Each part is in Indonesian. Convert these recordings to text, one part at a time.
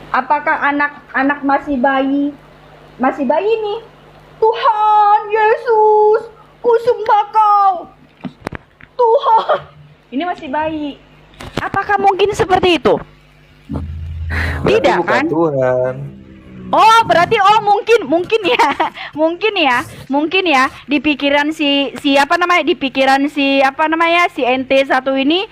Apakah anak-anak masih bayi? Masih bayi nih. Tuhan Yesus, kusembah kau. Tuhan. Ini masih bayi. Apakah mungkin seperti itu? Berarti Tidak bukan kan? Tuhan. Oh, berarti mungkin ya. Mungkin ya di pikiran si apa namanya? Di pikiran si apa namanya? Si NT1 ini.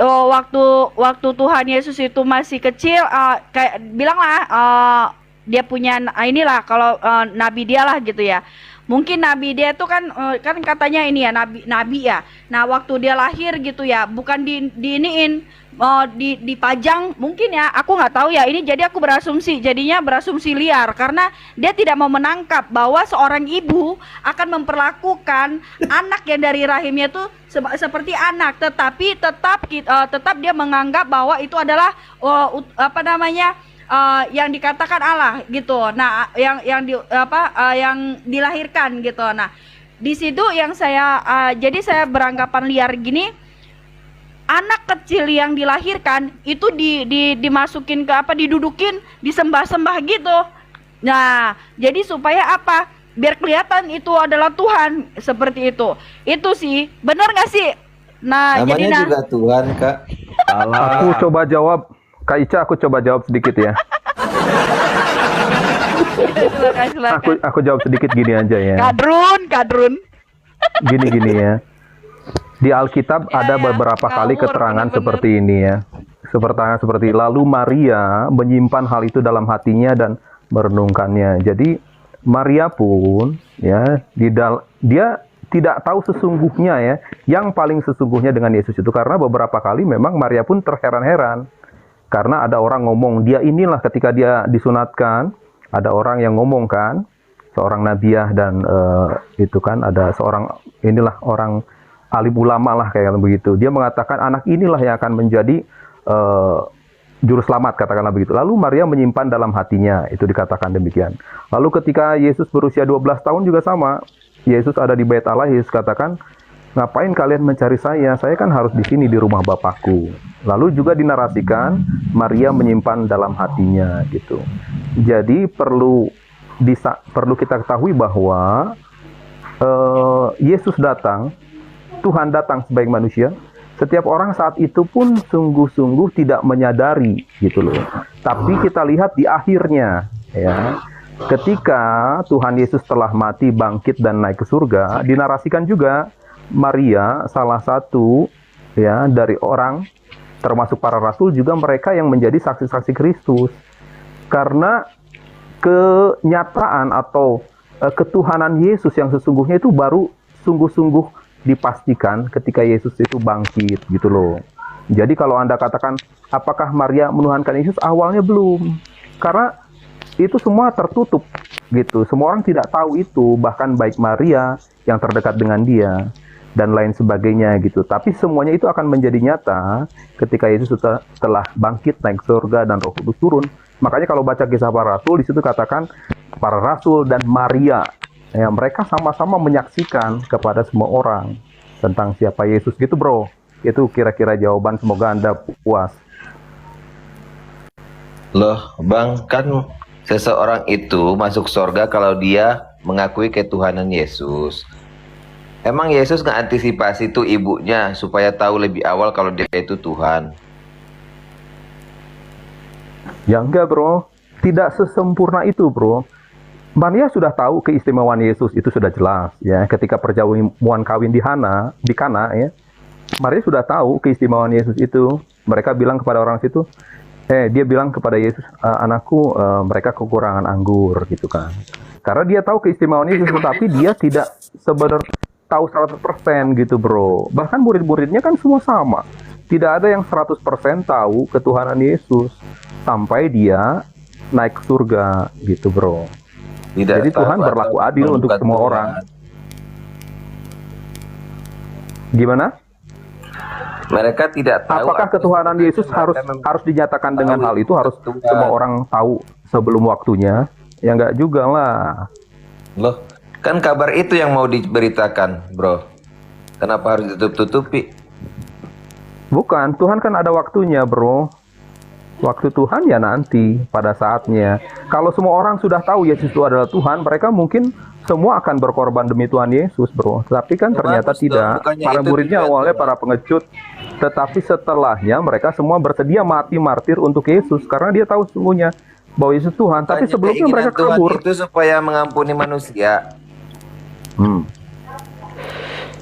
Oh, waktu waktu Tuhan Yesus itu masih kecil, kayak bilanglah dia punya inilah kalau nabi dia lah gitu ya. Mungkin nabi dia itu kan kan katanya ini ya nabi nabi ya. Nah, waktu dia lahir gitu ya, bukan diiniin dipajang mungkin ya. Aku nggak tahu ya. Ini jadi aku jadinya berasumsi liar karena dia tidak mau menangkap bahwa seorang ibu akan memperlakukan anak yang dari rahimnya itu seperti anak, tetapi tetap dia menganggap bahwa itu adalah apa namanya yang dikatakan Allah gitu. Nah, yang dilahirkan gitu. Nah, di situ yang saya jadi saya beranggapan liar gini, anak kecil yang dilahirkan itu dimasukin ke apa, didudukin, disembah-sembah gitu. Nah, jadi supaya apa? Biar kelihatan itu adalah Tuhan seperti itu. Itu sih, benar nggak sih? Nah, jadi Namanya juga Tuhan, Kak. Aku Allah. coba jawab, Kak Ica, aku coba jawab sedikit ya. silakan silakan. Aku jawab sedikit gini aja ya. Kadrun. Gini ya. Di Alkitab Ya, ada ya. beberapa kali Ngawur, keterangan bener-bener. seperti ini ya. Seperti lalu Maria menyimpan hal itu dalam hatinya dan merenungkannya. Jadi Maria pun ya dia tidak tahu sesungguhnya ya, yang paling sesungguhnya dengan Yesus itu, karena beberapa kali memang Maria pun terheran-heran karena ada orang ngomong dia inilah ketika dia disunatkan, ada orang yang ngomong kan, seorang nabiah dan itu kan ada seorang inilah orang alim ulama lah kayak begitu. Dia mengatakan anak inilah yang akan menjadi juru selamat, katakanlah begitu. Lalu Maria menyimpan dalam hatinya, itu dikatakan demikian. Lalu ketika Yesus berusia 12 tahun juga sama. Yesus ada di bait Allah, Yesus katakan, ngapain kalian mencari saya? Saya kan harus di sini di rumah Bapakku. Lalu juga dinarasikan Maria menyimpan dalam hatinya gitu. Jadi perlu kita ketahui bahwa Yesus datang, Tuhan datang sebagai manusia. Setiap orang saat itu pun sungguh-sungguh tidak menyadari gitu loh. Tapi kita lihat di akhirnya ya. Ketika Tuhan Yesus telah mati, bangkit dan naik ke surga, dinarasikan juga Maria salah satu ya dari orang termasuk para rasul juga mereka yang menjadi saksi-saksi Kristus. Karena kenyataan atau ketuhanan Yesus yang sesungguhnya itu baru sungguh-sungguh dipastikan ketika Yesus itu bangkit gitu loh. Jadi kalau Anda katakan apakah Maria menuhankan Yesus, awalnya belum. Karena itu semua tertutup gitu. Semua orang tidak tahu itu, bahkan baik Maria yang terdekat dengan dia dan lain sebagainya gitu. Tapi semuanya itu akan menjadi nyata ketika Yesus telah bangkit naik surga dan Roh Kudus turun. Makanya kalau baca kisah para rasul, di situ katakan para rasul dan Maria, ya, mereka sama-sama menyaksikan kepada semua orang tentang siapa Yesus gitu, bro. Itu kira-kira jawaban, semoga Anda puas. Loh, Bang, kan seseorang itu masuk surga kalau dia mengakui ketuhanan Yesus. Emang Yesus nggak antisipasi tuh ibunya supaya tahu lebih awal kalau dia itu Tuhan? Ya enggak, bro. Tidak sesempurna itu, bro. Maria sudah tahu keistimewaan Yesus, itu sudah jelas ya. Ketika perjamuan kawin di Kana ya. Maria sudah tahu keistimewaan Yesus itu. Mereka bilang kepada orang situ, dia bilang kepada Yesus, anakku mereka kekurangan anggur gitu kan. Karena dia tahu keistimewaan Yesus, tetapi dia tidak sebenarnya tahu 100% gitu, bro. Bahkan murid-muridnya kan semua sama. Tidak ada yang 100% tahu ketuhanan Yesus sampai dia naik ke surga gitu, bro. Tidak Jadi tahu Tuhan berlaku atau adil untuk bukan semua Tuhan. orang. Gimana? Mereka tidak tahu Apakah ketuhanan Yesus harus dinyatakan dengan hal itu, harus semua orang tahu sebelum waktunya? Ya enggak juga lah. Loh, kan kabar itu yang mau diberitakan, bro. Kenapa harus ditutup-tutupi? Bukan, Tuhan kan ada waktunya, bro. Waktu Tuhan ya nanti, pada saatnya. Kalau semua orang sudah tahu Yesus itu adalah Tuhan, mereka mungkin semua akan berkorban demi Tuhan Yesus, bro. Tapi kan ternyata Bagus dong, tidak. bukannya Para itu muridnya tujuan awalnya Tuhan. para pengecut, tetapi setelahnya mereka semua bersedia mati martir untuk Yesus, karena dia tahu sesungguhnya bahwa Yesus Tuhan. Tapi Bukannya sebelumnya keinginan mereka Tuhan kabur. itu supaya mengampuni manusia. Hmm.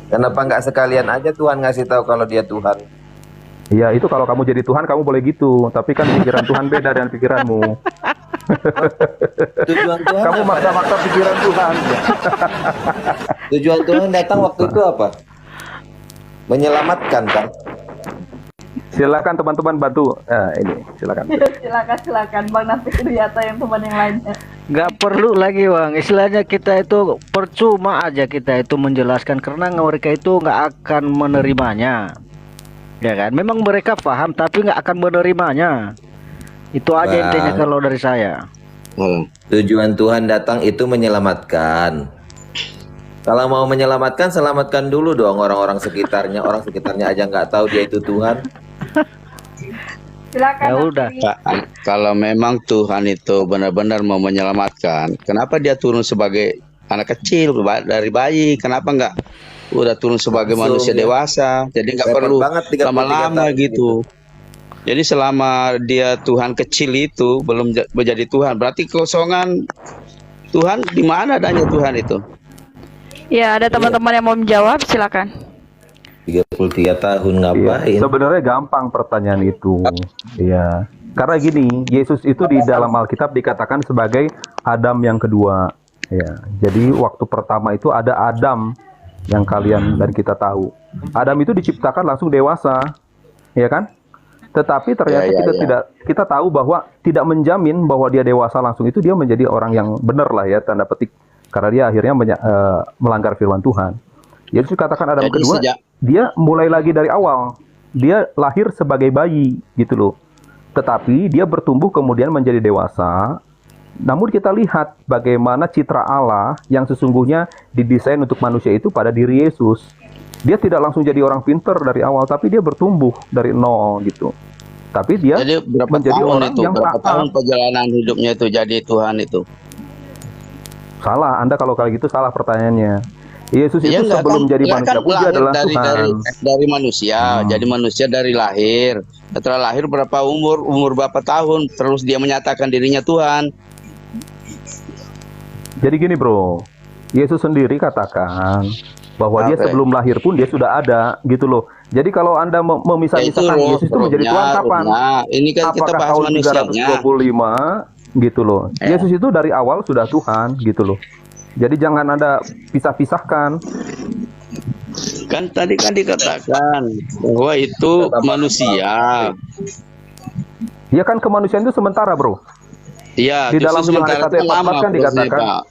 Kenapa nggak sekalian aja Tuhan ngasih tahu kalau dia Tuhan? Ya itu kalau kamu jadi Tuhan kamu boleh gitu, tapi kan pikiran Tuhan beda dengan pikiranmu. Tujuan Tuhan Kamu apa? maksa-maksa pikiran Tuhan. Tujuan Tuhan datang waktu itu apa? Menyelamatkan kan? Silakan teman-teman bantu. Ini silakan. Silakan Bang Nafi Riyata yang teman yang lainnya. Nggak perlu lagi Bang, istilahnya kita itu percuma aja kita itu menjelaskan karena mereka itu nggak akan menerimanya, ya kan? Memang mereka paham tapi nggak akan menerimanya. Itu aja Bang. intinya kalau dari saya. Tujuan Tuhan datang itu menyelamatkan. Kalau mau menyelamatkan, selamatkan dulu dong orang-orang sekitarnya. Orang sekitarnya aja nggak tahu dia itu Tuhan. Silakan. Ya udah. Kalau memang Tuhan itu benar-benar mau menyelamatkan, kenapa dia turun sebagai anak kecil dari bayi? Kenapa enggak udah turun sebagai Langsung, manusia ya. dewasa? Jadi nggak Repot perlu banget 33 lama-lama tahun gitu. Jadi selama dia Tuhan kecil itu belum menjadi Tuhan, berarti kekosongan Tuhan di mana adanya Tuhan itu? Ya, ada teman-teman yang mau menjawab, silakan. 33 tahun Iya, ngapain? sebenarnya gampang pertanyaan itu. Iya. Karena gini, Yesus itu di dalam Alkitab dikatakan sebagai Adam yang kedua. Ya. Jadi waktu pertama itu ada Adam yang kalian dan kita tahu. Adam itu diciptakan langsung dewasa. Ya kan? Tetapi ternyata kita tahu bahwa tidak menjamin bahwa dia dewasa langsung itu dia menjadi orang yang benar lah ya, tanda petik. Karena dia akhirnya melanggar firman Tuhan. Yesus katakan Adam Jadi kedua, dia mulai lagi dari awal. Dia lahir sebagai bayi gitu loh. Tetapi dia bertumbuh kemudian menjadi dewasa. Namun kita lihat bagaimana citra Allah yang sesungguhnya didesain untuk manusia itu pada diri Yesus. Dia tidak langsung jadi orang pinter dari awal, tapi dia bertumbuh dari nol gitu. Tapi dia Jadi berapa menjadi tahun orang itu? yang Berapa taat. tahun perjalanan hidupnya itu jadi Tuhan itu? Salah, Anda kalau kayak gitu salah pertanyaannya. Yesus Iya, itu enggak sebelum kan, jadi enggak manusia kan pun dia lahir adalah dari Tuhan. manusia, jadi manusia dari lahir. Setelah lahir berapa umur berapa tahun, terus dia menyatakan dirinya Tuhan. Jadi gini bro, Yesus sendiri katakan bahwa dia Oke. sebelum lahir pun dia sudah ada gitu loh. Jadi kalau Anda Ya itu memisah-misahkan Yesus itu menjadi Tuhan kapan? Nah, ini kan kita Apakah bahas tahun manusianya. 325 gitu loh. Ya. Yesus itu dari awal sudah Tuhan gitu loh. Jadi jangan Anda pisah-pisahkan. Kan tadi kan dikatakan bahwa itu manusia. Ya kan kemanusiaan itu sementara bro. Iya, Di justru dalam sementara Yohanes 1 itu ayat 14 kan Bro, dikatakan. Pak.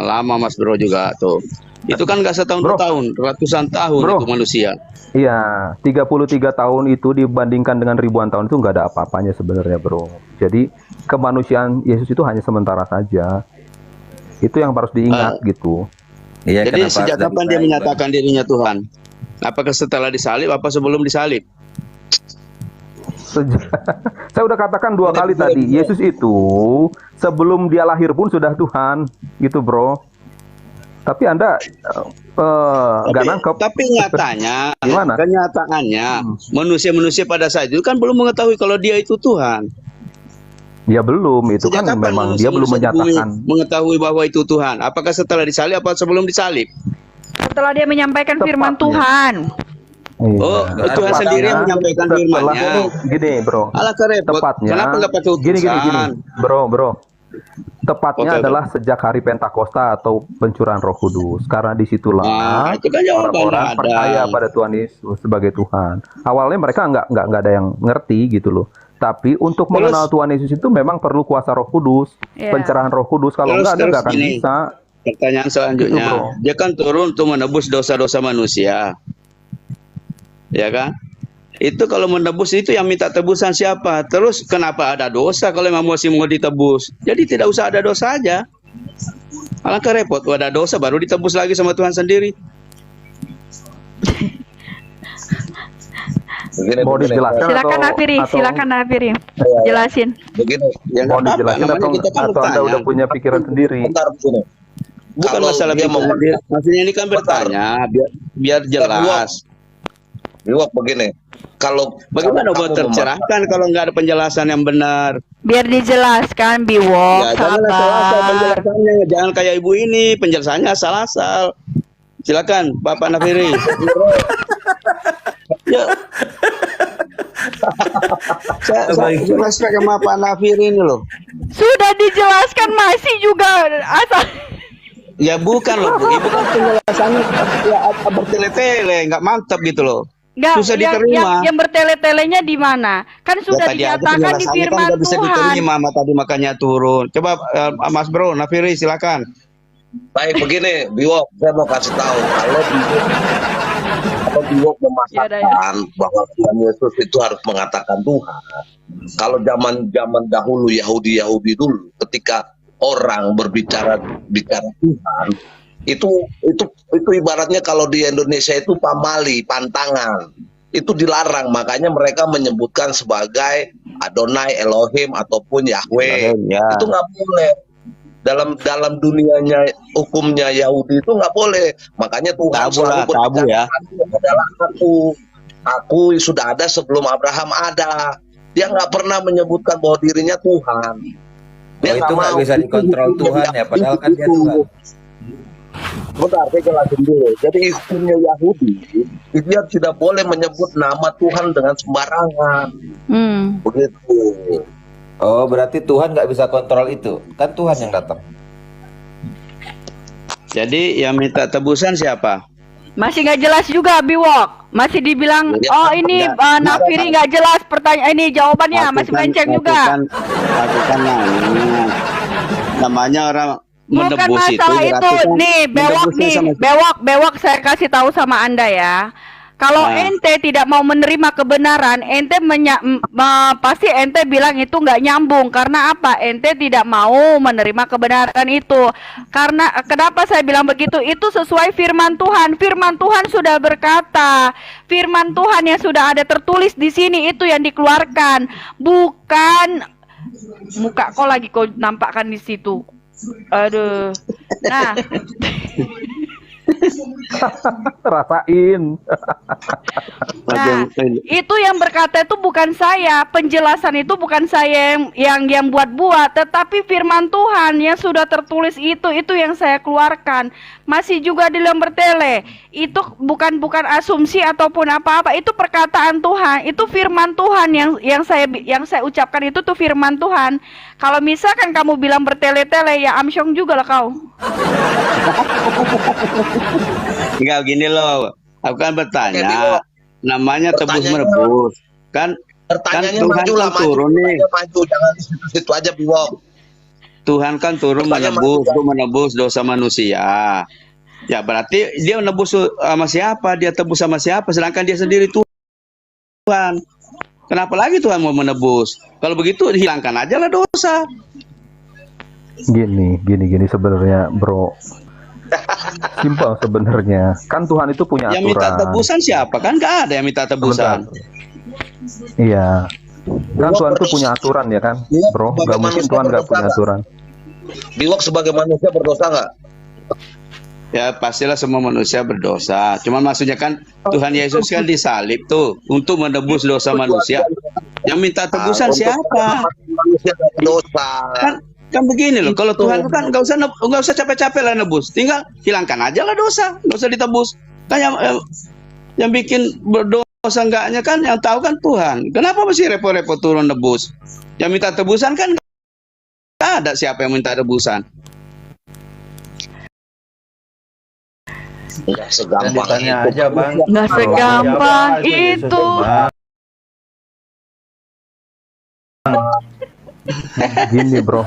Lama Mas Bro juga tuh. Itu kan nggak setahun Bro. 2 tahun, ratusan tahun Bro. itu manusia. Iya, 33 tahun itu dibandingkan dengan ribuan tahun itu nggak ada apa-apanya sebenarnya bro. Jadi kemanusiaan Yesus itu hanya sementara saja. Itu yang harus diingat gitu. Iya, Jadi kenapa sejak harus kapan dari dia bayi, menyatakan dirinya Tuhan? Apakah setelah disalib apa sebelum disalib? Saya udah katakan 2 kali tadi, Yesus itu sebelum dia lahir pun sudah Tuhan, gitu bro. Tapi Anda nggak nangkep. Tapi nyatanya, Gimana? kenyataannya manusia-manusia pada saat itu kan belum mengetahui kalau dia itu Tuhan. Ya belum, itu Sejak kan kapan memang dia belum manusia di bumi menyatakan. mengetahui bahwa itu Tuhan? Apakah setelah disalib apa sebelum disalib? Setelah dia menyampaikan firman Tepatnya. Tuhan. Iya. Oh, Tuhan Tepatnya, sendiri yang menyampaikan setelah firman-Nya. gini bro, Alah kerepot. tepatnya Kenapa nggak pakai utusan? gini bro. Tepatnya Oke. adalah sejak hari Pentakosta atau pencurahan Roh Kudus. Karena disitulah Nah, itu kan jawabannya orang-orang ada. percaya pada Tuhan Yesus sebagai Tuhan. Awalnya mereka nggak ada yang ngerti gitu loh. Tapi untuk Terus- mengenal Tuhan Yesus itu memang perlu kuasa Roh Kudus, Iya. pencerahan Roh Kudus. Kalau Terus- nggak, Anda terus nggak akan gini. bisa. Pertanyaan selanjutnya, Gitu, bro. dia kan turun untuk menebus dosa-dosa manusia, ya kan? Itu kalau menebus itu yang minta tebusan siapa? Terus kenapa ada dosa kalau memang masih mau ditebus? Jadi tidak usah ada dosa aja. Alangkah repot, ada dosa baru ditebus lagi sama Tuhan sendiri. Mau dijelaskan Silakan Nafiri, atau silakan Nafiri. Jelasin. Begini, Ya mau nggak apa-apa, dijelasin namanya atau kita kan Anda bertanya. udah punya pikiran sendiri? bentar begini. Bukan Kalau masalah dia mau pikiran, maksudnya ini kan bertanya biar jelas. Biwok begini. Kalau Bagaimana kalau buat kamu tercerahkan kalau nggak ada penjelasan yang benar? Biar dijelaskan, Biwok, Ya jangan asal-asal sabar. penjelasannya, jangan kayak ibu ini penjelasannya asal-asal. Silakan, Bapak Nafiri. Ya. Saya respect sama Pak Nafiri ini loh. Sudah dijelaskan masih juga asal. Ya bukan loh, Bu. Ibu kan penjelasannya ya, bertele-tele, nggak mantap gitu loh. Nggak, Susah yang diterima. bertele-telenya di mana? Kan Ya, sudah tadi aja dinyatakan di penjelasannya kan firman nggak bisa Tuhan. diterima, tadi makanya turun. Coba Mas Bro, Nafiri silakan. baik begini, Biwok, saya mau kasih tahu kalau Biwok Yaudah, memasakkan bahwa Tuhan Yesus itu harus mengatakan Tuhan. Kalau zaman dahulu Yahudi dulu, ketika orang bicara Tuhan, itu ibaratnya kalau di Indonesia itu pamali, pantangan. Itu dilarang, makanya mereka menyebutkan sebagai Adonai, Elohim ataupun Yahweh. Ya. Itu nggak boleh. Dalam dunianya hukumnya Yahudi itu nggak boleh. Makanya Tuhan Tabu selalu lah, tabu berbicara, ya. "Aku adalah aku sudah ada sebelum Abraham ada." Dia nggak pernah menyebutkan bahwa dirinya Tuhan. Dia Oh, itu nggak mau. bisa dikontrol Tuhan ya, padahal kan dia Tuhan. Bentar, saya jelasin dulu. Jadi hukumnya Yahudi, dia tidak boleh menyebut nama Tuhan dengan sembarangan. Begitu. Oh, berarti Tuhan nggak bisa kontrol itu. Kan Tuhan yang datang. Jadi yang minta tebusan siapa? Masih nggak jelas juga, Biwok. Masih dibilang, Ya, oh ini Nafiri nggak jelas pertanyaan ini jawabannya masih melenceng juga. Lakukan namanya orang Bukan menebus masalah itu. itu, berarti kan nih bewok menebusnya nih, sama- bewok saya kasih tahu sama Anda ya. Kalau Nah. ente tidak mau menerima kebenaran, ente pasti ente bilang itu nggak nyambung. Karena apa? Ente tidak mau menerima kebenaran itu. Karena kenapa saya bilang begitu? Itu sesuai firman Tuhan. Firman Tuhan sudah berkata, firman Tuhan yang sudah ada tertulis di sini itu yang dikeluarkan, bukan muka kau lagi kau nampakkan di situ. Aduh. Nah, Rasain. nah, itu yang berkata itu bukan saya, penjelasan itu bukan saya yang buat-buat, tetapi firman Tuhan yang sudah tertulis itu yang saya keluarkan. Masih juga di dalam bertele. Itu bukan asumsi ataupun apa-apa, itu perkataan Tuhan, itu firman Tuhan yang saya ucapkan itu tuh firman Tuhan. Kalau misalkan kamu bilang bertele-tele, ya amsyong juga lah kau. Enggak gini loh. Aku kan Oke, bertanya. Biwok. Namanya tebus Pertanyaannya- merebus. Kan Pertanyaannya Tuhan maju lah, kan turun nih. maju, jangan di situ-situ aja, Biwok. Tuhan kan turun Pertanyaan menebus dosa manusia. Ya berarti dia menebus sama siapa? Dia tebus sama siapa? Sedangkan dia sendiri Tuhan. Kenapa lagi Tuhan mau menebus? Kalau begitu hilangkan aja lah dosa. Gini sebenarnya, Bro. Simpel sebenarnya. Kan Tuhan itu punya Yang minta aturan. tebusan siapa? Kan nggak ada yang minta tebusan. Sebentar. Iya. Kan Tuhan itu punya aturan ya kan, Iya, Bro. Gak bagaimana mungkin manusia Tuhan gak berdosa punya nggak? aturan. Biwok sebagai manusia berdosa nggak? Ya pastilah semua manusia berdosa. Cuman maksudnya kan Tuhan Yesus kan disalib tuh untuk menebus dosa manusia. Yang minta tebusan siapa? Manusia berdosa. Kan begini loh. Kalau Tuhan itu kan nggak usah capek-capek lah nebus. Tinggal hilangkan aja lah dosa, nggak usah ditebus. Kan yang bikin berdosa enggaknya kan yang tahu kan Tuhan. Kenapa mesti repot-repot turun nebus? Yang minta tebusan kan nggak ada siapa yang minta tebusan. Nggak segampang Tanya itu. aja, Bang. Nggak segampang Siapa aja Yesus, itu. Bang? Gini, Bro.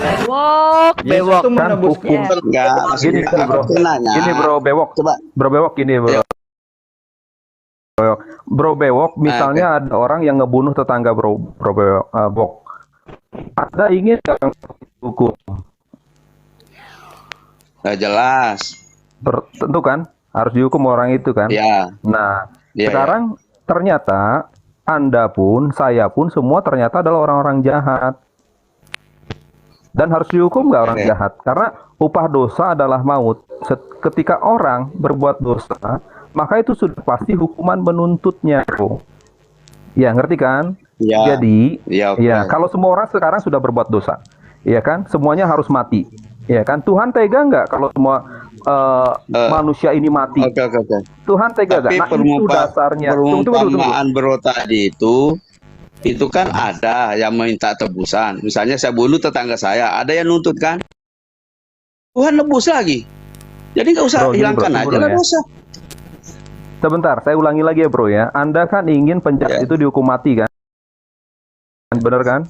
Bewok. Yesus itu Kan menebus hukum. kita. Enggak, Gini, maksudnya Bro. aku nanya. Gini, Bro, bewok. Coba. Bro bewok gini, Bro. Bro bewok, misalnya ada orang yang ngebunuh tetangga, Bro bewok. Anda ingin nggak hukum? Nggak jelas. Tentu kan? Harus dihukum orang itu kan. Ya, Nah, ya, ya. sekarang ternyata Anda pun, saya pun semua ternyata adalah orang-orang jahat. Dan harus dihukum nggak orang Oke. jahat? Karena upah dosa adalah maut. Ketika orang berbuat dosa, maka itu sudah pasti hukuman menuntutnya, bro. Ya, ngerti kan? Ya, Jadi, ya, oke. ya, kalau semua orang sekarang sudah berbuat dosa, ya kan? Semuanya harus mati, ya kan? Tuhan tega nggak kalau semua manusia ini mati? Oke, oke, oke. Tuhan tega nggak? Tapi Nah, itu dasarnya. Tunggu. perumpamaan bro tadi itu kan ada yang minta tebusan. Misalnya saya bunuh tetangga saya, ada yang nuntut kan? Tuhan nebus lagi. Jadi nggak usah Bro, gini, hilangkan bro, aja bro, lah ya. dosa. Sebentar, saya ulangi lagi ya, bro ya. Anda kan ingin penjahat Ya. itu dihukum mati kan? Bener kan?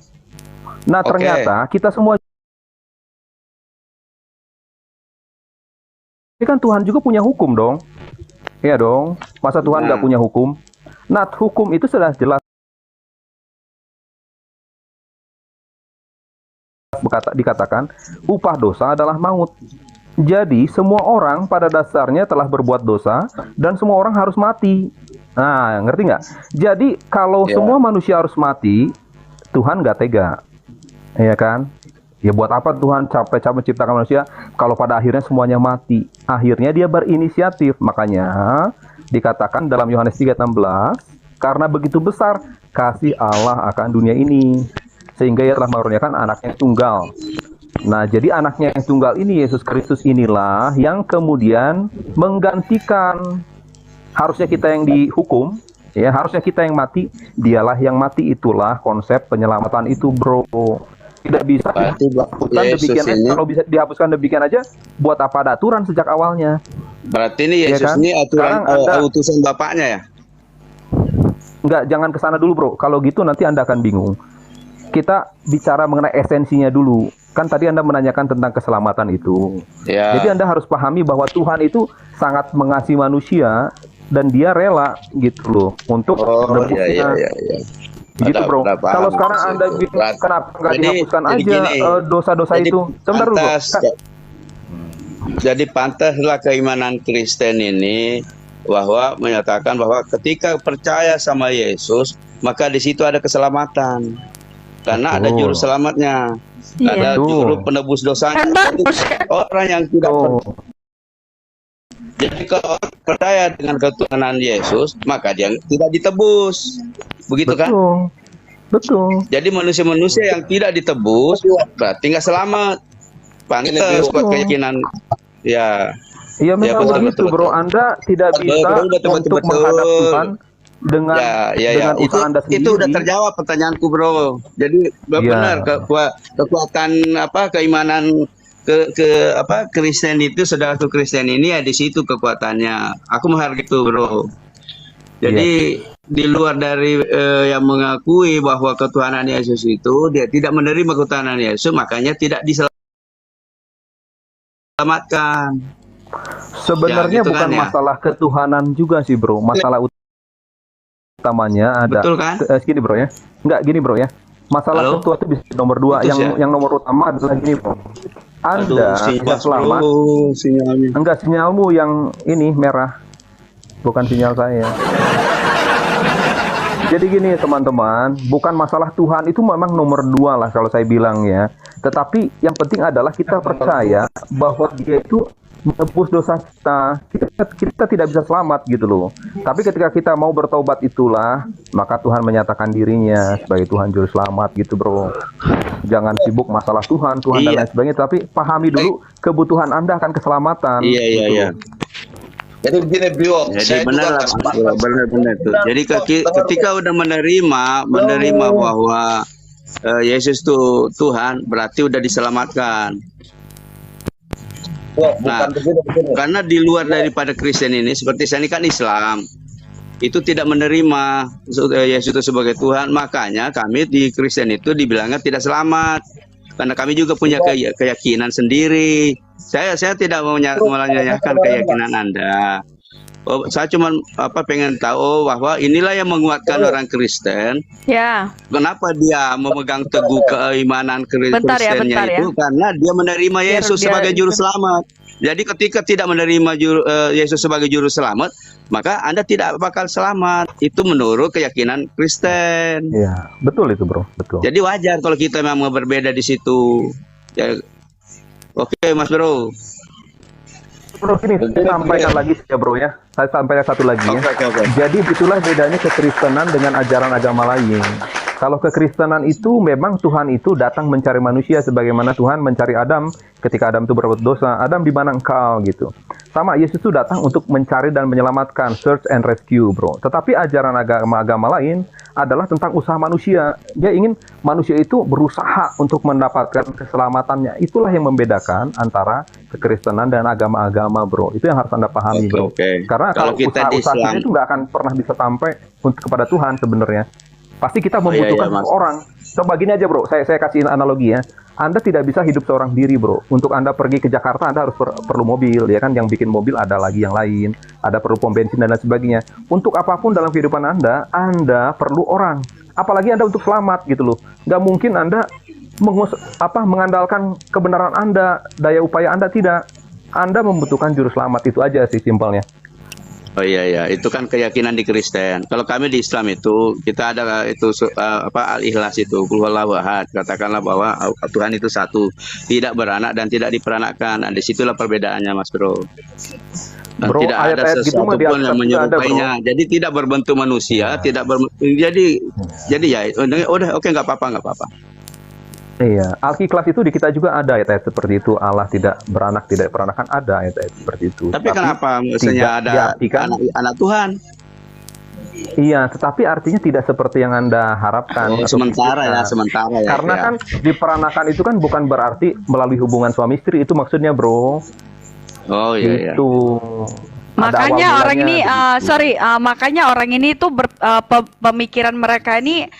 Nah, Oke. ternyata kita semua ini kan Tuhan juga punya hukum dong. Iya dong. Masa Tuhan nggak Nah. punya hukum? Nah, hukum itu sudah jelas dikatakan upah dosa adalah maut. Jadi semua orang pada dasarnya telah berbuat dosa dan semua orang harus mati. Nah, ngerti nggak? Jadi kalau Ya. semua manusia harus mati, Tuhan nggak tega, ya kan? Ya buat apa Tuhan capek-capek menciptakan manusia kalau pada akhirnya semuanya mati? Akhirnya dia berinisiatif. Makanya dikatakan dalam Yohanes 3:16, karena begitu besar kasih Allah akan dunia ini, sehingga ia telah mengaruniakan anaknya yang tunggal. Nah, jadi anaknya yang tunggal ini, Yesus Kristus inilah yang kemudian menggantikan. Harusnya kita yang dihukum, ya harusnya kita yang mati, dialah yang mati. Itulah konsep penyelamatan itu, bro. Tidak bisa Berarti dihapuskan Yesus demikian aja. ini- Kalau bisa dihapuskan demikian aja, buat apa ada aturan sejak awalnya? Berarti ini Iya Yesus kan? ini aturan Sekarang Anda- utusan bapaknya ya? Enggak, jangan ke sana dulu, bro. Kalau gitu nanti Anda akan bingung. Kita bicara mengenai esensinya dulu. Kan tadi Anda menanyakan tentang keselamatan itu. Ya. Jadi Anda harus pahami bahwa Tuhan itu sangat mengasihi manusia dan dia rela gitu loh untuk Oh, menebusnya. iya, iya, iya. Gitu, bro. Udah paham Kalau sekarang maksud Anda itu. bilang kenapa nggak Jadi- dihapuskan jadi aja gini. dosa-dosa Jadi itu? Sebentar dulu, bro. pantas- Jadi pantaslah keimanan Kristen ini bahwa menyatakan bahwa ketika percaya sama Yesus, maka di situ ada keselamatan. Karena ada Betul. juru selamatnya, ada Betul. juru penebus dosanya. Kan Jadi bagus kan? orang yang tidak Oh, Jadi kalau orang percaya dengan ketuhanan Yesus, maka dia tidak ditebus. Begitu kan? betul. Betul. Jadi manusia-manusia yang tidak ditebus berarti nggak selamat. Pantas buat keyakinan ya. Iya memang betul, begitu, betul, bro. betul. Anda tidak bisa Betul, untuk betul. menghadap Tuhan dengan Ya. dengan Itu, usaha Anda sendiri. itu udah terjawab pertanyaanku, bro. Jadi benar kekuatan keimanan Kristen itu, saudaraku Kristen ini ya di situ kekuatannya. Aku menghargai itu, bro. Jadi di luar dari yang mengakui bahwa ketuhanan Yesus itu, dia tidak menerima ketuhanan Yesus, makanya tidak diselamatkan. Sebenarnya Ya, gitu bukan kan, ya. masalah ketuhanan juga sih, bro. Masalah utamanya ada. Betul kan? Gini, bro ya. Enggak gini, bro ya. Masalah Halo? ketua itu bisa nomor 2. Putus, Yang ya? nomor utama adalah gini, bro. Anda sinyal, tidak selamat. bro, sinyalnya. Enggak, sinyalmu yang ini merah. Bukan sinyal saya. Jadi gini teman-teman, bukan masalah Tuhan itu memang nomor 2 lah kalau saya bilang ya. Tetapi yang penting adalah kita percaya bahwa dia itu menebus dosa kita. Kita tidak bisa selamat gitu loh. Tapi ketika kita mau bertobat itulah, maka Tuhan menyatakan dirinya sebagai Tuhan Juru Selamat gitu, bro. Jangan sibuk masalah Tuhan dan Iya. lain sebagainya. Tapi pahami dulu kebutuhan Anda akan keselamatan. Iya, iya, gitu. iya. Jadi begini Bio, Jadi saya benar juga lah, akan Mas. Benar tuh. Jadi ketika udah menerima bahwa Yesus itu Tuhan, berarti udah diselamatkan. Nah, begini. karena di luar daripada Kristen ini, seperti saya ini kan Islam, itu tidak menerima Yesus itu sebagai Tuhan, makanya kami di Kristen itu dibilangnya tidak selamat. Karena kami juga punya keyakinan sendiri. Saya tidak mau menyalahkan keyakinan Anda. Saya cuma pengen tahu bahwa inilah yang menguatkan orang Kristen. Ya, Kenapa dia memegang teguh keimanan Bentar ya, Kristennya bentar ya. itu? Karena dia menerima Yesus dia sebagai itu. juru selamat. Jadi ketika tidak menerima Yesus sebagai juru selamat, maka Anda tidak bakal selamat. Itu menurut keyakinan Kristen. Iya, betul itu bro, betul. Jadi wajar kalau kita memang berbeda di situ. Ya, oke, Mas Bro. Bro, ini saya sampaikan lagi ya bro ya. Saya sampaikan satu lagi ya. Oke. Jadi itulah bedanya kekristenan dengan ajaran agama lain. Kalau kekristenan itu memang Tuhan itu datang mencari manusia sebagaimana Tuhan mencari Adam ketika Adam itu berbuat dosa. Adam, di mana engkau gitu. Sama, Yesus itu datang untuk mencari dan menyelamatkan, search and rescue, bro. Tetapi ajaran agama-agama lain adalah tentang usaha manusia. Dia ingin manusia itu berusaha untuk mendapatkan keselamatannya. Itulah yang membedakan antara kekristenan dan agama-agama, bro. Itu yang harus Anda pahami, bro. Oke. Karena Kalau kalau kita di usaha Islam- kita itu nggak akan pernah bisa sampai kepada Tuhan sebenarnya. Pasti kita Oh, iya, membutuhkan iya, Mas. orang. Coba gini aja bro, saya kasih analogi ya. Anda tidak bisa hidup seorang diri bro. Untuk Anda pergi ke Jakarta, Anda harus perlu mobil, ya kan? Yang bikin mobil ada lagi yang lain, ada perlu pom bensin dan lain sebagainya. Untuk apapun dalam kehidupan Anda perlu orang. Apalagi Anda untuk selamat gitu loh. Nggak mungkin Anda mengandalkan kebenaran Anda, daya upaya Anda, tidak. Anda membutuhkan juru selamat, itu aja sih simpelnya. Oh iya, itu kan keyakinan di Kristen. Kalau kami di Islam itu kita ada itu al-ikhlas itu, qul huwallahu ahad. Katakanlah bahwa Tuhan itu satu, tidak beranak dan tidak diperanakkan. Dan disitulah perbedaannya, Mas Bro. Dan Bro, tidak ada ayat-ayat gitu sesuatu mah di pun Alkitab yang juga ada, menyerupainya. Jadi tidak berbentuk manusia, jadi ya udah oke, nggak apa-apa. Iya, Al-Ikhlas itu di kita juga ada ayat-ayat seperti itu. Allah tidak beranak, tidak peranakan, ada ayat-ayat seperti itu. Tapi kenapa tidak misalnya ada diartikan, anak Tuhan? iya, tetapi artinya tidak seperti yang Anda harapkan. Oh, atau sementara pikirkan. ya. Karena ya. kan diperanakan itu kan bukan berarti melalui hubungan suami istri, itu maksudnya bro. Oh iya. Itu. Ada Makanya awal orang ini, mulanya begitu. makanya orang ini tuh pemikiran mereka ini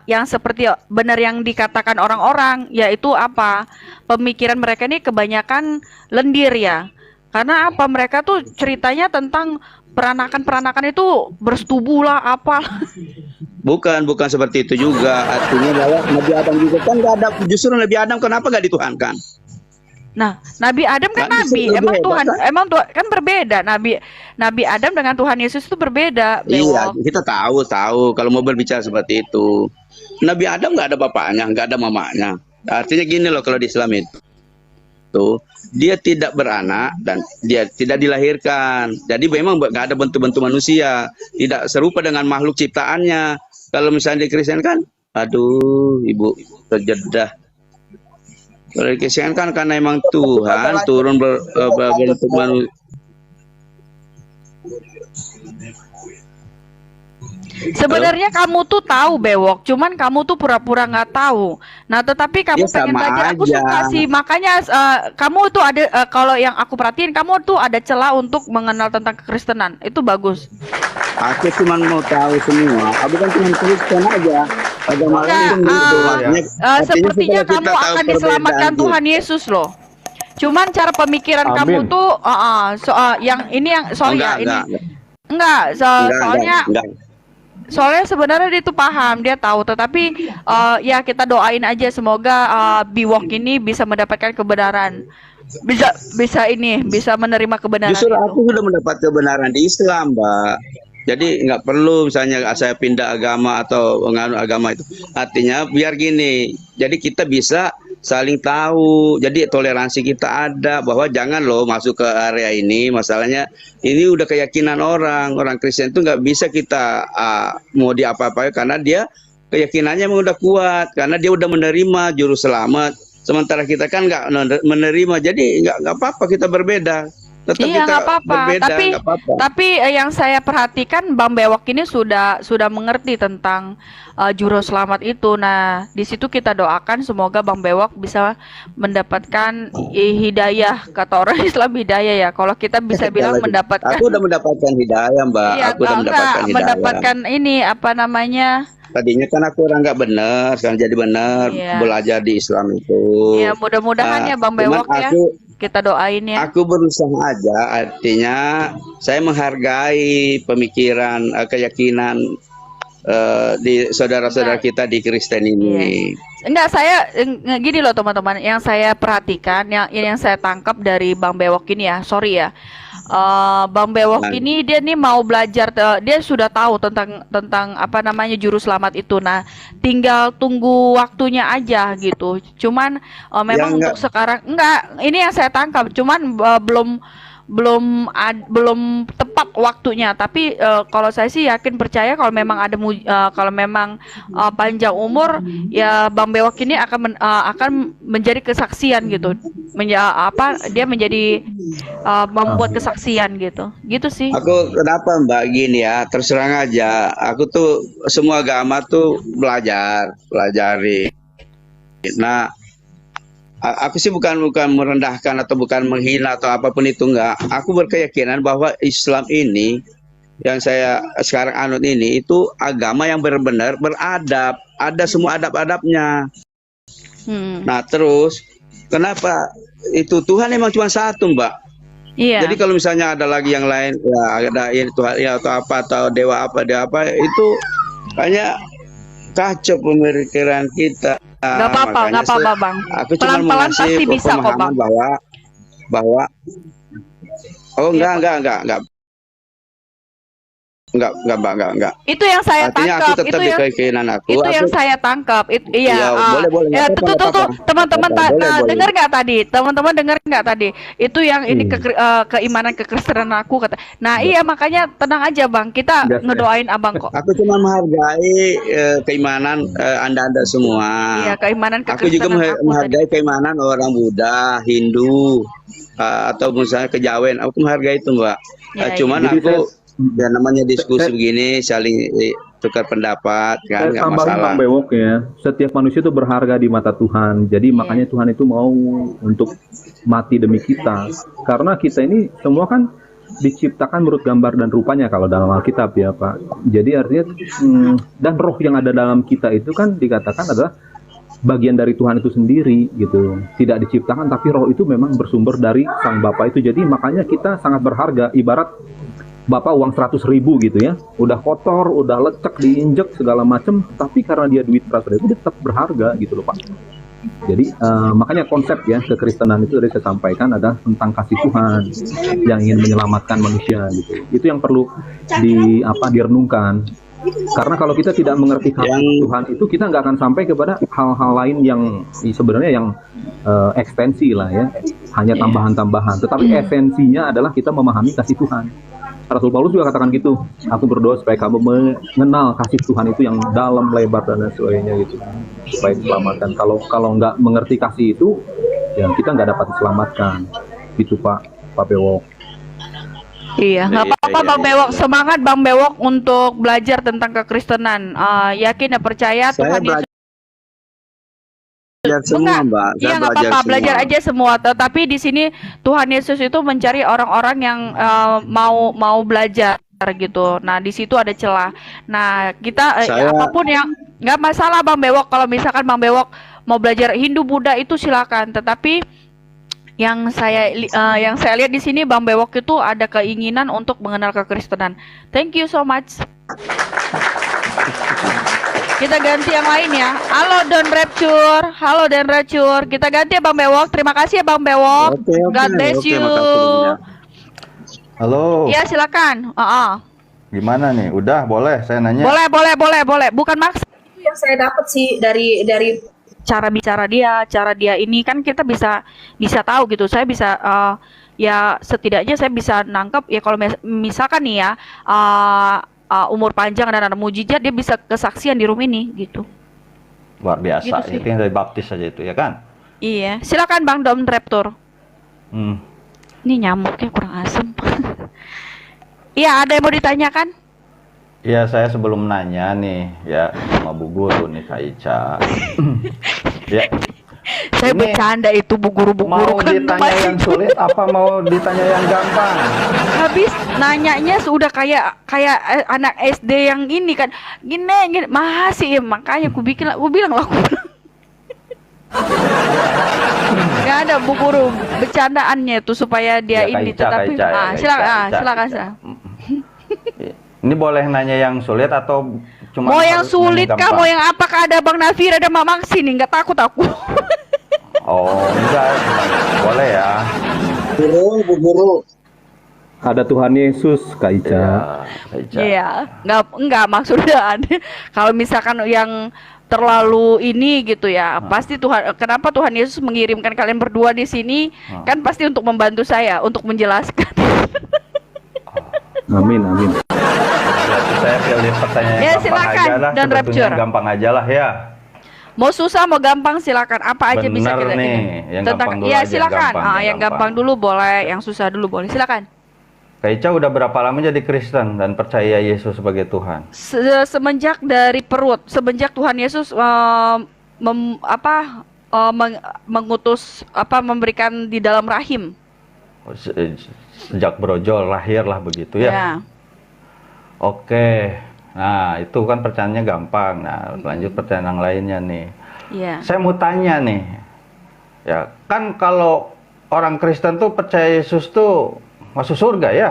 yang seperti benar yang dikatakan orang-orang, yaitu apa? Pemikiran mereka ini kebanyakan lendir ya. Karena apa? Mereka tuh ceritanya tentang peranakan itu bersetubuh lah apa. Bukan seperti itu juga. Artinya bahwa Nabi Adam juga kan nggak ada. Justru Nabi Adam kenapa nggak dituhankan? Nah, Nabi Adam kan Kan nabi, justru emang lebih Tuhan, hebat, emang Tuhan kan berbeda. Nabi Adam dengan Tuhan Yesus itu berbeda. Iya, Bewok. kita tahu kalau mau berbicara seperti itu. Nabi Adam nggak ada bapaknya, nggak ada mamanya. Artinya gini loh, kalau di Islam itu dia tidak beranak dan dia tidak dilahirkan. Jadi memang nggak ada bentuk-bentuk manusia, tidak serupa dengan makhluk ciptaannya. Kalau misalnya di Kristen kan, aduh, ibu terjedah. Kalau di Kristen kan karena emang Tuhan turun berbentuk manusia. Sebenarnya kamu tuh tahu Bewok, cuman kamu tuh pura-pura nggak tahu. Nah, tetapi kamu Ya, pengen sama belajar. Aku aja. suka sih, makanya kamu tuh ada kalau yang aku perhatiin, kamu tuh ada celah untuk mengenal tentang kekristenan. Itu bagus. Aku cuma mau tahu semua. Aku kan cuma Kristen aja. Agama Enggak, lain itu. Artinya sepertinya supaya kita kamu tahu akan diselamatkan perbedaan Tuhan Yesus loh. Cuman cara pemikiran Amin. kamu tuh, yang ini yang sorry ya ini enggak, soalnya soalnya sebenarnya dia tuh paham, dia tahu, tetapi ya kita doain aja semoga Biwok ini bisa mendapatkan kebenaran, bisa menerima kebenaran Justru itu. aku sudah mendapat kebenaran di Islam, Mbak. Jadi nggak perlu misalnya saya pindah agama atau menganut agama itu. Artinya biar gini, jadi kita bisa saling tahu. Jadi toleransi kita ada, bahwa jangan loh masuk ke area ini. Masalahnya ini udah keyakinan orang Kristen itu nggak bisa kita mau diapa-apain karena dia keyakinannya emang udah kuat, karena dia udah menerima juru selamat. Sementara kita kan nggak menerima, jadi nggak apa-apa kita berbeda. Tetap Iya, kita nggak apa-apa. berbeda, nggak apa-apa. Tapi yang saya perhatikan Bang Bewok ini sudah mengerti tentang juru selamat itu. Nah, di situ kita doakan semoga Bang Bewok bisa mendapatkan hidayah, kata orang Islam hidayah ya. Kalau kita bisa bilang mendapatkan. Aku udah mendapatkan hidayah, Mbak. Iya, Aku udah mendapatkan hidayah. mendapatkan ini apa namanya? Tadinya kan aku orang nggak benar, sekarang jadi benar, Iya. belajar di Islam itu. Ya, mudah-mudahan ya Bang Cuman Bewok ya. Kita doain ya. Aku berusaha aja, artinya saya menghargai pemikiran, keyakinan di saudara-saudara kita di Kristen ini. Enggak, saya gini loh teman-teman, yang saya perhatikan, yang saya tangkap dari Bang Bewok ini ya, sorry ya, Bang Bewok ini dia nih mau belajar, dia sudah tahu tentang apa namanya juru selamat itu. Nah, tinggal tunggu waktunya aja gitu. Cuman memang untuk sekarang enggak, ini yang saya tangkap, cuman belum tepat waktunya. Tapi kalau saya sih yakin percaya kalau memang ada kalau memang panjang umur ya Bang Bewok ini akan menjadi kesaksian gitu. Dia menjadi membuat kesaksian gitu sih. Aku kenapa Mbak gini ya, terserang aja. Aku tuh semua agama tuh pelajari. Nah, aku sih bukan merendahkan atau bukan menghina atau apapun itu, enggak. Aku berkeyakinan bahwa Islam ini yang saya sekarang anut ini itu agama yang benar-benar beradab, ada semua adab-adabnya. Nah, terus kenapa itu Tuhan memang cuma satu, Mbak? Iya. Jadi kalau misalnya ada lagi yang lain, ya ada ini Tuhan ya atau apa atau dewa apa itu kayaknya kacau pemikiran kita. Gak apa-apa Bang. Aku cuma Pelan-pelan pasti bisa kok Bang. Bahwa enggak. Itu yang saya Artinya tangkap. aku tetap di keyakinan aku. Itu yang saya tangkap. Ya, boleh. Ya, tuh teman-teman dengar nggak tadi? Teman-teman dengar nggak tadi? Itu yang ini keimanan kekristenan aku kata. Nah, iya makanya tenang aja Bang. Kita ngedoain Abang kok. Aku cuma menghargai keimanan Anda semua. Iya, keimanan Aku juga menghargai keimanan orang Buddha, Hindu, atau misalnya Kejawen. Aku menghargai itu, Mbak. Cuman aku ya namanya diskusi begini saling tukar pendapat kan, nggak masalah. Bang Bewok ya, setiap manusia itu berharga di mata Tuhan. Jadi makanya Tuhan itu mau untuk mati demi kita. Karena kita ini semua kan diciptakan menurut gambar dan rupanya kalau dalam Alkitab ya Pak. Jadi artinya dan roh yang ada dalam kita itu kan dikatakan adalah bagian dari Tuhan itu sendiri gitu. Tidak diciptakan tapi roh itu memang bersumber dari Sang Bapa itu. Jadi makanya kita sangat berharga. Ibarat Bapak uang 100.000 gitu ya, udah kotor, udah lecek, diinjek segala macem, tapi karena dia duit 100.000 dia tetap berharga gitu loh Pak. Jadi makanya konsep ya kekristenan itu tadi saya sampaikan adalah tentang kasih Tuhan yang ingin menyelamatkan manusia gitu. Itu yang perlu direnungkan. Karena kalau kita tidak mengerti kasih Tuhan itu, kita nggak akan sampai kepada hal-hal lain yang sebenarnya yang ekstensi lah ya, hanya tambahan-tambahan. Tetapi esensinya adalah kita memahami kasih Tuhan. Rasul Paulus juga katakan gitu, aku berdoa supaya kamu mengenal kasih Tuhan itu yang dalam, lebar dan lain sebagainya gitu, supaya diselamatkan. Kalau nggak mengerti kasih itu, ya kita nggak dapat diselamatkan. Gitu Pak Bewok. Iya, nggak apa-apa Bang Bewok, semangat Bang Bewok untuk belajar tentang kekristenan. Yakin dan percaya Tuhan Yesus. Semua, Mbak. Iya nggak apa-apa, belajar aja semua. Tetapi di sini Tuhan Yesus itu mencari orang-orang yang mau belajar gitu. Nah di situ ada celah. Nah kita apapun yang nggak masalah Bang Bewok. Kalau misalkan Bang Bewok mau belajar Hindu Buddha itu silakan. Tetapi yang saya lihat di sini Bang Bewok itu ada keinginan untuk mengenal kekristenan. Thank you so much. Kita ganti yang lain ya. Halo Don Rapture. Kita ganti ya Bang Bewok. Terima kasih ya Bang Bewok. God bless you. Halo. Ya silakan. Gimana nih? Udah boleh saya nanya? Boleh. Bukan maksud yang saya dapat sih dari cara bicara dia, ini kan kita bisa tahu gitu. Saya bisa ya setidaknya saya bisa nangkep ya kalau misalkan nih ya umur panjang dan ada mujizat, dia bisa kesaksian di room ini gitu. Luar biasa. Gitu itu yang dari baptis saja itu ya kan? Iya, silakan Bang Dom Raptor. Ini nyamuknya kurang asem. Iya, ada yang mau ditanyakan? Iya, saya sebelum nanya nih ya sama Bu Guru nih Kak Ica. Ya. Saya bercanda itu Bu Guru mau kan ditanya yang sulit apa mau ditanya yang gampang? Habis nanyanya sudah kayak anak SD yang ini kan. Gini masih ya, makanya aku bilang lah. Gak ada Bu Guru bercandaannya tuh supaya dia ya, ini Kak Ica, tetapi silakan. Ini boleh nanya yang sulit atau Cuma Mau yang harus sulit kah, gampang. mau yang apa kah, ada Bang Nafir, ada Mamang sini, nggak takut aku. Oh, enggak, boleh ya. Guru, Bu Guru. Ada Tuhan Yesus, Kak Ica. Iya, Kak Ica. Iya, nggak maksudnya kalau misalkan yang terlalu ini gitu ya, pasti Tuhan, kenapa Tuhan Yesus mengirimkan kalian berdua di sini, kan pasti untuk membantu saya, untuk menjelaskan. Amin, amin. Berarti saya pilih pertanyaan Ya, yang gampang silakan, aja lah. dan Sebetulnya Rapture. gampang aja lah ya. Mau susah mau gampang silakan, apa aja bisa Bener kita nih, ini. yang gampang dulu ya aja, silakan, gampang, yang gampang dulu boleh, yang susah dulu boleh, silakan. Kak Ica udah berapa lama jadi Kristen dan percaya Yesus sebagai Tuhan? Semenjak dari perut, semenjak Tuhan Yesus mengutus memberikan di dalam rahim. Oh, sejak brojol lahir lah begitu ya. Ya. Oke. Nah, itu kan pertanyaannya gampang. Nah, lanjut pertanyaan yang lainnya nih. Iya. Saya mau tanya nih. Ya, kan kalau orang Kristen tuh percaya Yesus tuh masuk surga ya?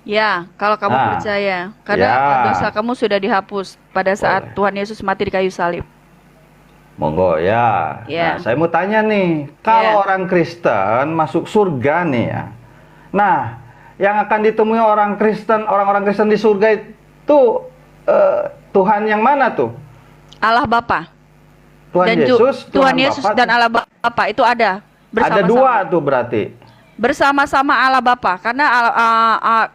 Ya, kalau kamu Nah, percaya, karena ya. dosa kamu sudah dihapus pada saat Boleh. Tuhan Yesus mati di kayu salib. Monggo ya. Ya. Nah, saya mau tanya nih, kalau Ya. orang Kristen masuk surga nih ya. Nah, yang akan ditemui orang Kristen di surga itu Tuhan yang mana tuh? Allah Bapa. Tuhan Dan Yesus, Tuhan Yesus Bapa? dan Allah Bapa itu ada bersama-sama. Ada dua tuh berarti. Bersama-sama Allah Bapa, karena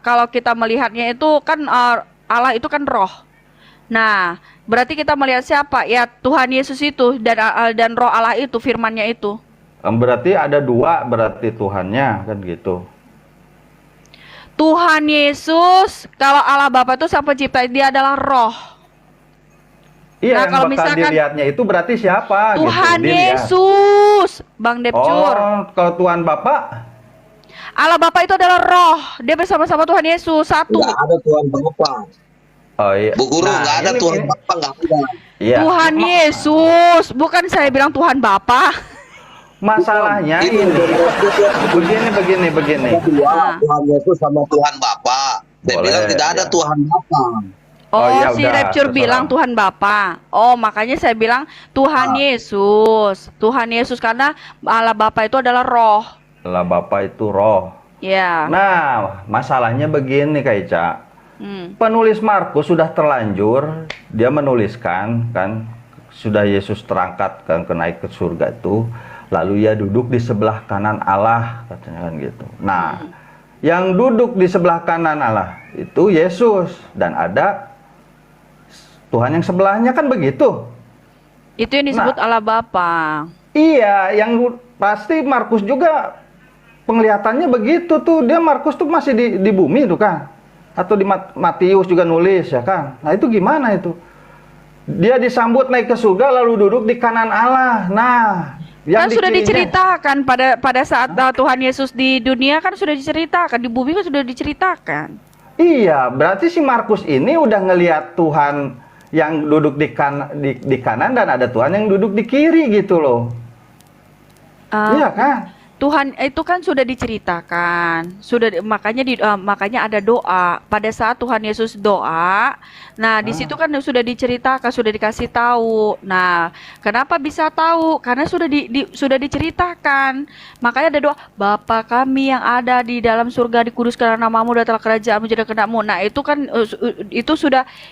kalau kita melihatnya itu kan Allah itu kan roh. Nah, berarti kita melihat siapa? Ya Tuhan Yesus itu dan roh Allah itu, firman-Nya itu. Berarti ada dua berarti Tuhannya kan gitu. Tuhan Yesus, kalau Allah Bapa itu Sang Pencipta, dia adalah roh. Iya, Nah, yang kalau bakal misalkan dilihatnya itu berarti siapa Tuhan gitu, Din, ya? Yesus, Bang Depcur. Oh, kalau Tuhan Bapa? Allah Bapa itu adalah roh. Dia bersama-sama Tuhan Yesus satu. Nggak ada Tuhan Bapa. Oh iya. Bu Guru, Nah, nggak ada ini- Tuhan Bapa, nggak ada. Iya. Tuhan Yesus, bukan saya bilang Tuhan Bapa. Masalahnya Ini ini begini. Ah. Tuhan Yesus sama Tuhan Bapa. Dia Boleh, bilang tidak ada ya. Tuhan Bapa. Oh, Oh, ya si udah, Rapture terserah. bilang Tuhan Bapa. Oh, makanya saya bilang Tuhan Yesus. Tuhan Yesus karena Allah Bapa itu adalah roh. Allah Bapa itu roh. Ya. Nah, masalahnya begini Kak Ica. Penulis Markus sudah terlanjur dia menuliskan kan sudah Yesus terangkat kan naik ke surga itu, lalu ia duduk di sebelah kanan Allah katanya kan gitu. Nah, yang duduk di sebelah kanan Allah itu Yesus dan ada Tuhan yang sebelahnya kan begitu. Itu yang disebut Allah Bapa. Iya, yang pasti Markus juga penglihatannya begitu tuh. Dia Markus tuh masih di bumi tuh kan. Atau di Matius juga nulis ya kan. Nah, itu gimana itu? Dia disambut naik ke surga lalu duduk di kanan Allah. Nah, yang Kan sudah di kirinya- diceritakan pada saat Tuhan Yesus di dunia kan sudah diceritakan, di bumi kan sudah diceritakan. Iya, berarti si Markus ini udah ngelihat Tuhan yang duduk di kanan dan ada Tuhan yang duduk di kiri gitu loh. Iya kan? Tuhan itu kan sudah diceritakan, makanya ada doa. Pada saat Tuhan Yesus doa, nah di situ kan sudah diceritakan, sudah dikasih tahu. Nah, kenapa bisa tahu? Karena sudah diceritakan. Makanya ada doa, Bapa kami yang ada di dalam surga, dikuduskanlah namamu, datanglah kerajaanmu, jadilah kehendakmu. Nah, itu kan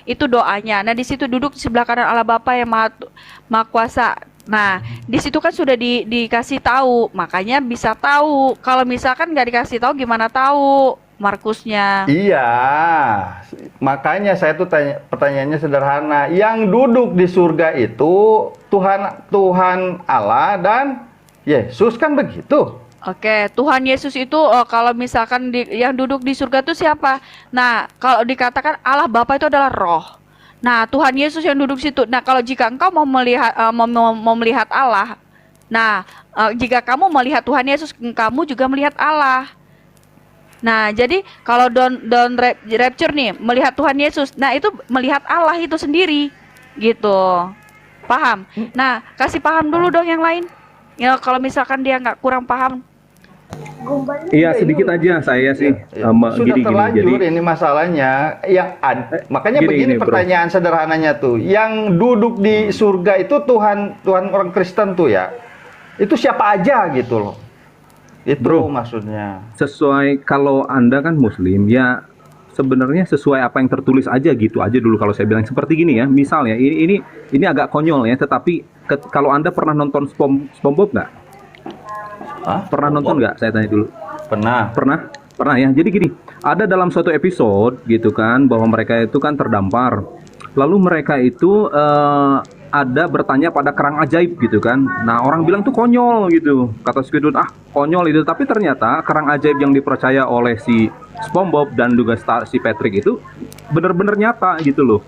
itu doanya. Nah, di situ duduk di sebelah kanan Allah Bapa yang Maha Kuasa. Nah, di situ kan sudah dikasih tahu, makanya bisa tahu. Kalau misalkan nggak dikasih tahu, gimana tahu Markusnya? Iya, makanya saya tuh pertanyaannya sederhana. Yang duduk di surga itu Tuhan Allah dan Yesus kan begitu. Oke, Tuhan Yesus itu kalau misalkan yang duduk di surga itu siapa? Nah, kalau dikatakan Allah Bapa itu adalah roh. Nah, Tuhan Yesus yang duduk situ. Nah, kalau jika engkau mau melihat Allah, nah, jika kamu melihat Tuhan Yesus, kamu juga melihat Allah. Nah, jadi kalau Don Rapture nih melihat Tuhan Yesus, nah itu melihat Allah itu sendiri, gitu. Paham? Nah, kasih paham dulu dong yang lain. Ya, kalau misalkan dia nggak kurang paham. Iya, sedikit aja saya sih Sudah gini. terlanjur Jadi ini masalahnya. Makanya gini, begini Bro. pertanyaan sederhananya tuh. Yang duduk di surga itu Tuhan orang Kristen tuh ya. Itu siapa aja gitu loh. Itu Bro, maksudnya. sesuai kalau Anda kan Muslim ya, sebenarnya sesuai apa yang tertulis aja gitu aja dulu kalau saya bilang seperti gini ya. Misalnya ini agak konyol ya, tetapi kalau Anda pernah nonton SpongeBob nggak? Hah? Pernah nonton nggak? Saya tanya dulu. Pernah. Pernah ya. Jadi gini, ada dalam suatu episode gitu kan bahwa mereka itu kan terdampar. Lalu mereka itu ada bertanya pada kerang ajaib gitu kan. Nah, orang bilang tuh konyol gitu. Kata Squidward, konyol itu. Tapi ternyata kerang ajaib yang dipercaya oleh si SpongeBob dan juga si Patrick itu benar-benar nyata gitu loh.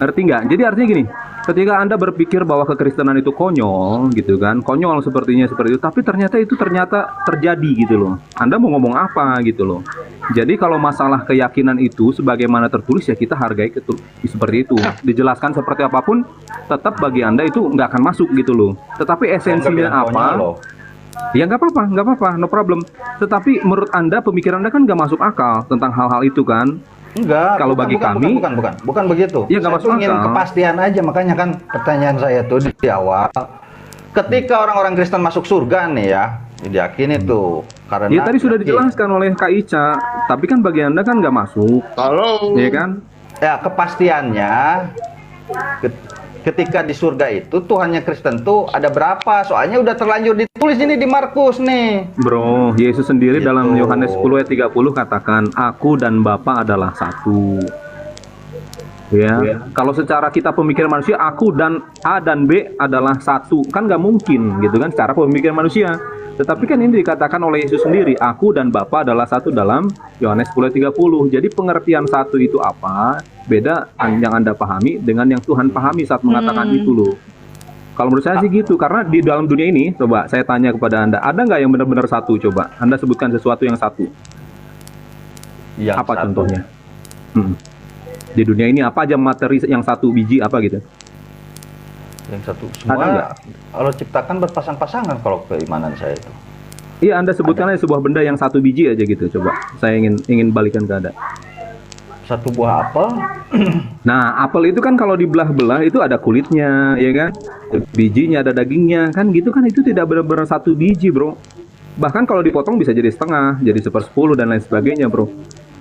Ngerti nggak? Jadi artinya gini, ketika Anda berpikir bahwa kekristenan itu konyol gitu kan, konyol sepertinya seperti itu, tapi ternyata itu terjadi gitu loh. Anda mau ngomong apa gitu loh. Jadi kalau masalah keyakinan itu sebagaimana tertulis ya kita hargai seperti itu. Dijelaskan seperti apapun, tetap bagi Anda itu nggak akan masuk gitu loh. Tetapi esensinya apa? Ya nggak apa-apa, no problem. Tetapi menurut Anda, pemikiran Anda kan nggak masuk akal tentang hal-hal itu kan? Enggak, Kalau bagi kami, bukan begitu. Ya, nggak Saya masuk tuh ingin akal. kepastian aja, makanya kan pertanyaan saya tuh di awal. Ketika orang-orang Kristen masuk surga nih ya, diyakini tuh karena Ya tadi sudah dijelaskan oleh Kak Ica, tapi kan bagi Anda kan nggak masuk, ya kan? ya kepastiannya ketika di surga itu Tuhannya Kristen tuh ada berapa? Soalnya udah terlanjur ditulis ini di Markus nih. Bro, Yesus sendiri Gitu. dalam Yohanes 10 ayat 30 katakan, Aku dan Bapa adalah satu. Ya, kalau secara kita pemikiran manusia, aku dan A dan B adalah satu, kan nggak mungkin gitu kan secara pemikiran manusia. Tetapi kan ini dikatakan oleh Yesus sendiri, aku dan Bapa adalah satu dalam Yohanes 10 ayat 30. Jadi pengertian satu itu apa? Beda yang Anda pahami dengan yang Tuhan pahami saat mengatakan itu loh. Kalau menurut saya sih gitu, karena di dalam dunia ini, coba saya tanya kepada Anda, ada nggak yang benar-benar satu? Coba Anda sebutkan sesuatu yang satu. Yang Apa satu. contohnya? Di dunia ini apa aja materi yang satu biji apa gitu? Yang satu Ada nggak? semua Allah ciptakan berpasang-pasangan kalau keimanan saya itu. Iya, Anda sebutkan aja sebuah benda yang satu biji aja gitu. Coba saya ingin balikan ke Anda. Satu buah apel. Nah, apel itu kan kalau dibelah-belah itu ada kulitnya, ya kan? Bijinya ada dagingnya, kan gitu kan, itu tidak benar-benar satu biji, bro. Bahkan kalau dipotong bisa jadi setengah, jadi 1/10 dan lain sebagainya, bro.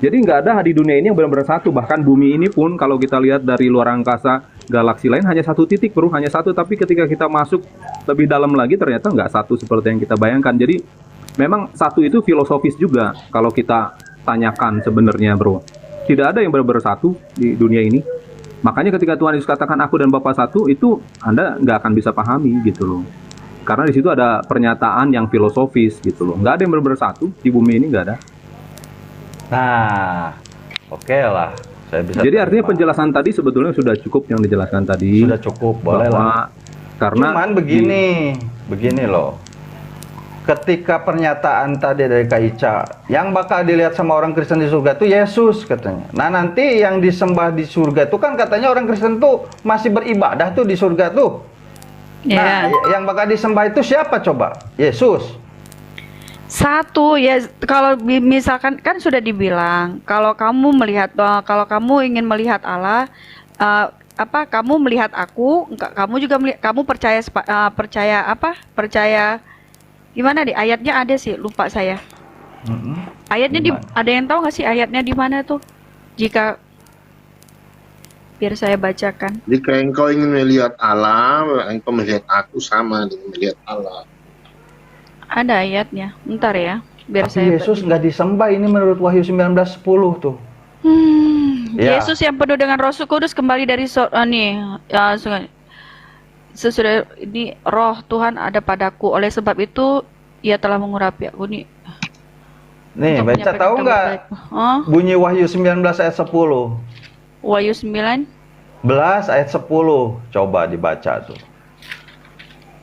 Jadi nggak ada di dunia ini yang benar-benar satu. Bahkan bumi ini pun kalau kita lihat dari luar angkasa, galaksi lain hanya satu titik, bro, hanya satu. Tapi ketika kita masuk lebih dalam lagi, ternyata nggak satu seperti yang kita bayangkan. Jadi memang satu itu filosofis juga kalau kita tanyakan sebenarnya, bro. Tidak ada yang benar-benar satu di dunia ini. Makanya ketika Tuhan Yesus katakan aku dan Bapa satu, itu Anda nggak akan bisa pahami gitu loh. Karena di situ ada pernyataan yang filosofis gitu loh. Nggak ada yang benar-benar satu di bumi ini, nggak ada. Nah, oke lah. Saya bisa Jadi artinya terima. penjelasan tadi sebetulnya sudah cukup yang dijelaskan tadi. Sudah cukup, boleh lah. Karena Cuman begini loh. Ketika pernyataan tadi dari Kak Ica, yang bakal dilihat sama orang Kristen di surga itu Yesus katanya. Nah nanti yang disembah di surga itu kan katanya orang Kristen tuh masih beribadah tuh di surga tuh. Nah, yang bakal disembah itu siapa coba? Yesus. Satu ya, kalau misalkan kan sudah dibilang kalau kamu melihat kalau kamu ingin melihat Allah, kamu melihat aku, kamu juga kamu percaya percaya gimana di ayatnya ada sih, lupa saya. Ayatnya ada yang tahu nggak sih ayatnya di mana tuh? Jika biar saya bacakan. Jika engkau ingin melihat Allah, engkau melihat aku sama dengan melihat Allah. Ada ayatnya, bentar ya, biar Tapi saya. Yesus nggak disembah ini menurut Wahyu 19:10 tuh. Ya. Yesus yang penuh dengan Roh Kudus kembali dari sesudah ini Roh Tuhan ada padaku, oleh sebab itu Ia telah mengurapi aku nih. Nih, Untuk baca menyampaikan tahu kabar nggak baik. Oh, bunyi Wahyu 19 ayat 10? Wahyu 9. 11 ayat 10. Coba dibaca tuh.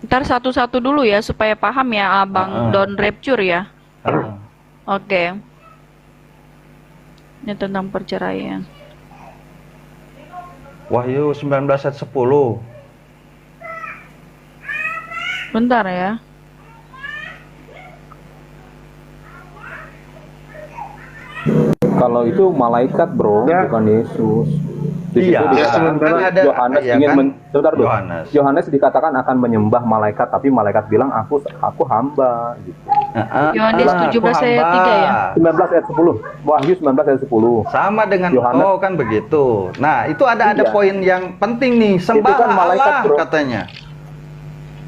Ntar satu-satu dulu ya supaya paham ya Abang Don Rapture ya. Oke. Ini tentang perceraian. Wahyu 19 ayat 10. Bentar ya. Kalau itu malaikat, bro, Ya. bukan Yesus. Di Iya, situ dikatakan kan ada Yohanes ya ingin kan? sebentar, bro. Yohanes. Dikatakan akan menyembah malaikat, tapi malaikat bilang aku hamba gitu. Yohanes 17 ayat 3 ya? 19 ayat 10. Wahyu 19 ayat 10. Sama dengan Yohanes. kan begitu. Nah, itu ada Iya. poin yang penting nih, sembahlah kan malaikat, Allah bro. katanya.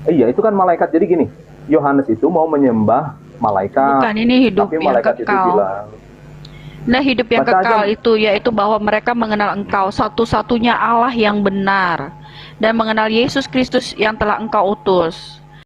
Iya, itu kan malaikat. Jadi gini, Yohanes itu mau menyembah malaikat. Bukan, ini hidup tapi yang malaikat itu kekal. bilang, Nah, hidup yang Baca kekal aja. itu yaitu bahwa mereka mengenal Engkau satu-satunya Allah yang benar dan mengenal Yesus Kristus yang telah Engkau utus.